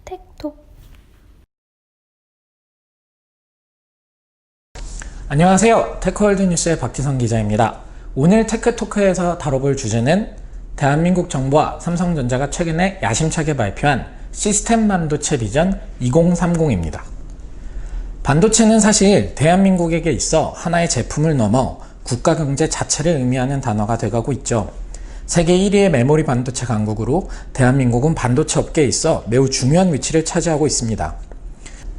텍톡. 안녕하세요. 테크월드 뉴스의 박지성 기자입니다. 오늘 테크토크에서 다뤄볼 주제는 대한민국 정부와 삼성전자가 최근에 야심차게 발표한 시스템 반도체 비전 2030입니다. 반도체는 사실 대한민국에게 있어 하나의 제품을 넘어 국가 경제 자체를 의미하는 단어가 돼가고 있죠. 세계 1위의 메모리 반도체 강국으로 대한민국은 반도체 업계에 있어 매우 중요한 위치를 차지하고 있습니다.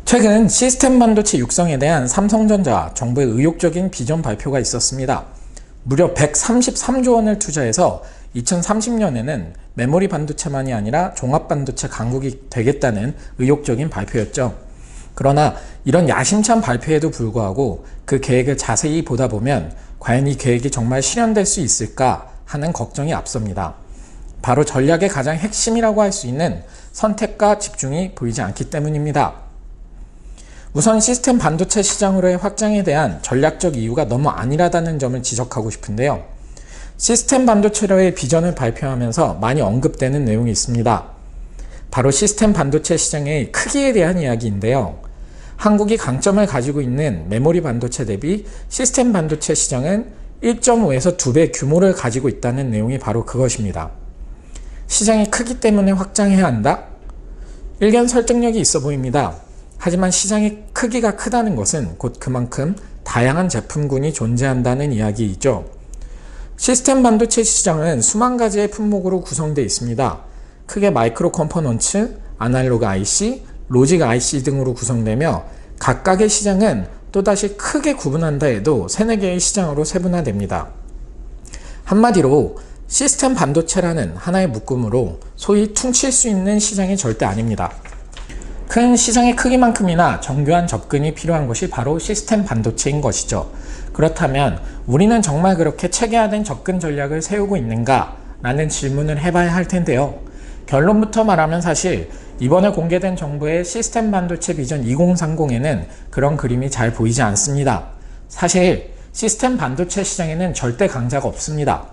최근 시스템 반도체 육성에 대한 삼성전자와 정부의 의욕적인 비전 발표가 있었습니다. 무려 133조 원을 투자해서 2030년에는 메모리 반도체만이 아니라 종합 반도체 강국이 되겠다는 의욕적인 발표였죠. 그러나 이런 야심찬 발표에도 불구하고 그 계획을 자세히 보다 보면 과연 이 계획이 정말 실현될 수 있을까 하는 걱정이 앞섭니다. 바로 전략의 가장 핵심이라고 할 수 있는 선택과 집중이 보이지 않기 때문입니다. 우선 시스템 반도체 시장으로의 확장에 대한 전략적 이유가 너무 안일하다는 점을 지적하고 싶은데요. 시스템 반도체로의 비전을 발표하면서 많이 언급되는 내용이 있습니다. 바로 시스템 반도체 시장의 크기에 대한 이야기인데요. 한국이 강점을 가지고 있는 메모리 반도체 대비 시스템 반도체 시장은 1.5에서 2배 규모를 가지고 있다는 내용이 바로 그것입니다. 시장이 크기 때문에 확장해야 한다? 일견 설득력이 있어 보입니다. 하지만 시장의 크기가 크다는 것은 곧 그만큼 다양한 제품군이 존재한다는 이야기이죠. 시스템 반도체 시장은 수만 가지의 품목으로 구성되어 있습니다. 크게 마이크로 컴포넌츠, 아날로그 IC, 로직 IC 등으로 구성되며 각각의 시장은 또다시 크게 구분한다 해도 3-4개의 시장으로 세분화됩니다. 한마디로 시스템 반도체라는 하나의 묶음으로 소위 퉁칠 수 있는 시장이 절대 아닙니다. 큰 시장의 크기만큼이나 정교한 접근이 필요한 것이 바로 시스템 반도체인 것이죠. 그렇다면 우리는 정말 그렇게 체계화된 접근 전략을 세우고 있는가? 라는 질문을 해봐야 할 텐데요. 결론부터 말하면 사실 이번에 공개된 정부의 시스템 반도체 비전 2030에는 그런 그림이 잘 보이지 않습니다. 사실 시스템 반도체 시장에는 절대 강자가 없습니다.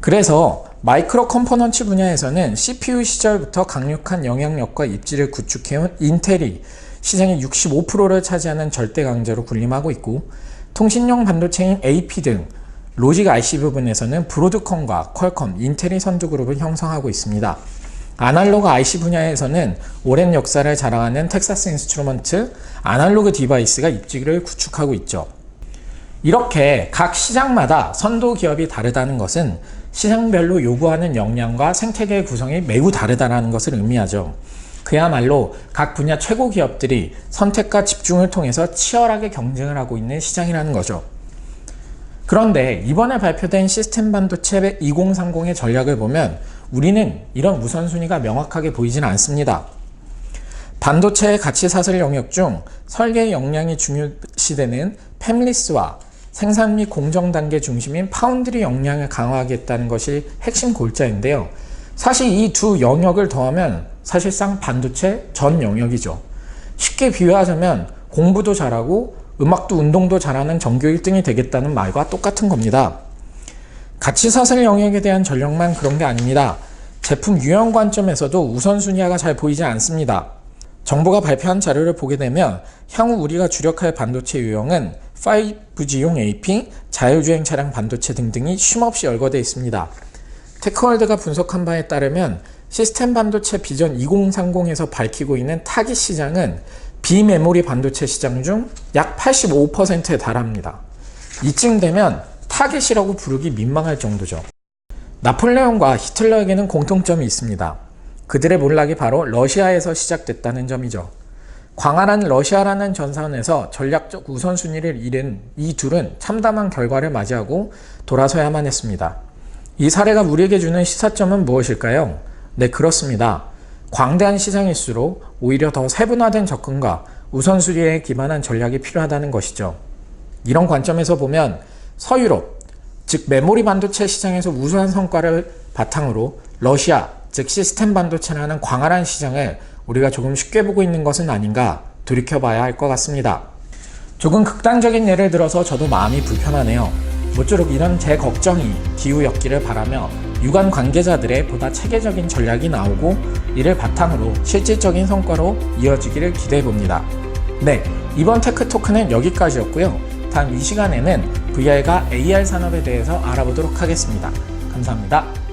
그래서 마이크로 컴포넌츠 분야에서는 CPU 시절부터 강력한 영향력과 입지를 구축해온 인텔이 시장의 65%를 차지하는 절대 강자로 군림하고 있고, 통신용 반도체인 AP 등 로직 IC 부분에서는 브로드컴과 퀄컴, 인텔이 선두그룹을 형성하고 있습니다. 아날로그 IC 분야에서는 오랜 역사를 자랑하는 텍사스 인스트루먼트, 아날로그 디바이스가 입지를 구축하고 있죠. 이렇게 각 시장마다 선도 기업이 다르다는 것은 시장별로 요구하는 역량과 생태계의 구성이 매우 다르다는 것을 의미하죠. 그야말로 각 분야 최고 기업들이 선택과 집중을 통해서 치열하게 경쟁을 하고 있는 시장이라는 거죠. 그런데 이번에 발표된 시스템 반도체 2030의 전략을 보면 우리는 이런 우선순위가 명확하게 보이지는 않습니다. 반도체의 가치 사슬 영역 중 설계 역량이 중요시되는 팹리스와 생산 및 공정 단계 중심인 파운드리 역량을 강화하겠다는 것이 핵심 골자인데요. 사실 이 두 영역을 더하면 사실상 반도체 전 영역이죠. 쉽게 비유하자면 공부도 잘하고 음악도 운동도 잘하는 전교 1등이 되겠다는 말과 똑같은 겁니다. 가치 사슬 영역에 대한 전략만 그런 게 아닙니다. 제품 유형 관점에서도 우선순위가 잘 보이지 않습니다. 정부가 발표한 자료를 보게 되면 향후 우리가 주력할 반도체 유형은 5G용 AP, 자율주행 차량 반도체 등등이 쉼없이 열거되어 있습니다. 테크월드가 분석한 바에 따르면 시스템 반도체 비전 2030에서 밝히고 있는 타깃 시장은 비메모리 반도체 시장 중 약 85%에 달합니다. 이쯤 되면 타깃이라고 부르기 민망할 정도죠. 나폴레옹과 히틀러에게는 공통점이 있습니다. 그들의 몰락이 바로 러시아에서 시작됐다는 점이죠. 광활한 러시아라는 전선에서 전략적 우선순위를 잃은 이 둘은 참담한 결과를 맞이하고 돌아서야만 했습니다. 이 사례가 우리에게 주는 시사점은 무엇일까요? 네, 그렇습니다. 광대한 시장일수록 오히려 더 세분화된 접근과 우선순위에 기반한 전략이 필요하다는 것이죠. 이런 관점에서 보면 서유럽, 즉 메모리 반도체 시장에서 우수한 성과를 바탕으로 러시아, 즉 시스템 반도체라는 광활한 시장을 우리가 조금 쉽게 보고 있는 것은 아닌가 돌이켜봐야 할 것 같습니다. 조금 극단적인 예를 들어서 저도 마음이 불편하네요. 모쪼록 이런 제 걱정이 기우였기를 바라며 유관 관계자들의 보다 체계적인 전략이 나오고 이를 바탕으로 실질적인 성과로 이어지기를 기대해봅니다. 네, 이번 테크토크는 여기까지였고요. 다음 이 시간에는 VR과 AR 산업에 대해서 알아보도록 하겠습니다. 감사합니다.